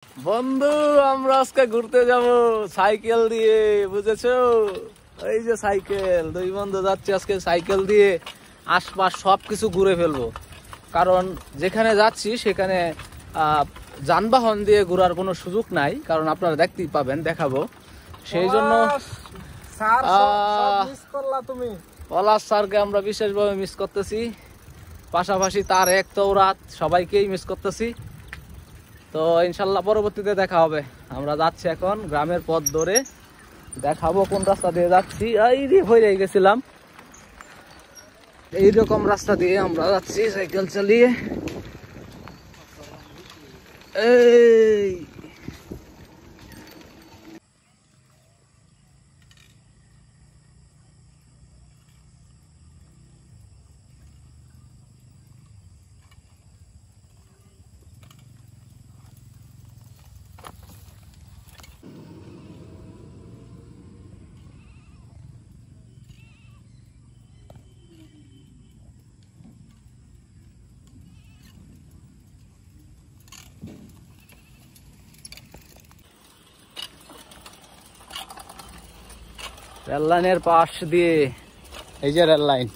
বন্ধু আমরা আজকে ঘুরতে যাব সাইকেল দিয়ে, বুঝেছো? এই যে সাইকেল, দুই বন্ধু যাচ্ছে আজকে সাইকেল দিয়ে আশপাশ সবকিছু ঘুরে ফেলবো। কারণ যেখানে যাচ্ছি সেখানে যানবাহন দিয়ে ঘোরার কোনো সুযোগ নাই, কারণ আপনারা দেখতেই পাবেন, দেখাবো। সেই জন্য পলাশ স্যারকে আমরা বিশেষভাবে মিস করতেছি, পাশাপাশি তার এক তৌরাত সবাইকেই মিস করতেছি। তো ইনশাল্লাহ পরবর্তীতে দেখা হবে। আমরা যাচ্ছি এখন গ্রামের পথ ধরে, দেখাবো কোন রাস্তা দিয়ে যাচ্ছি। এই রে হয়ে গেছিলাম, এইরকম রাস্তা দিয়ে আমরা যাচ্ছি সাইকেল চালিয়ে। এই রেল লাইনের পাশ দিয়ে, এই যে রেল লাইন,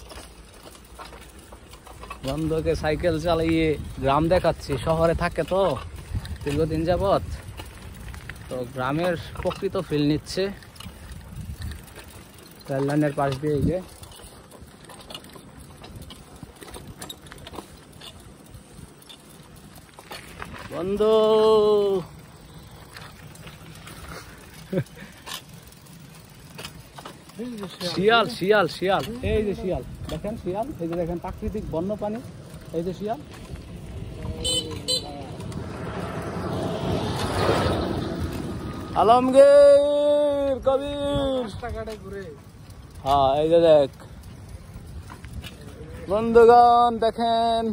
বন্ধুকে সাইকেল চালিয়ে গ্রাম দেখাচ্ছি। শহরে থাকে তো দীর্ঘদিন যাবৎ, তো গ্রামের প্রকৃত ফিল নিচ্ছে রেল লাইনের পাশ দিয়ে। এই যে বন্ধু, শিয়াল শিয়াল শিয়াল, এই যে শিয়াল দেখেন, শিয়াল এই যে দেখেন, প্রাকৃতিক বন্যপ্রাণী, এই যে শিয়াল। আলমগীর কবির, হ্যাঁ এই যে দেখ বন্ধুগণ, দেখেন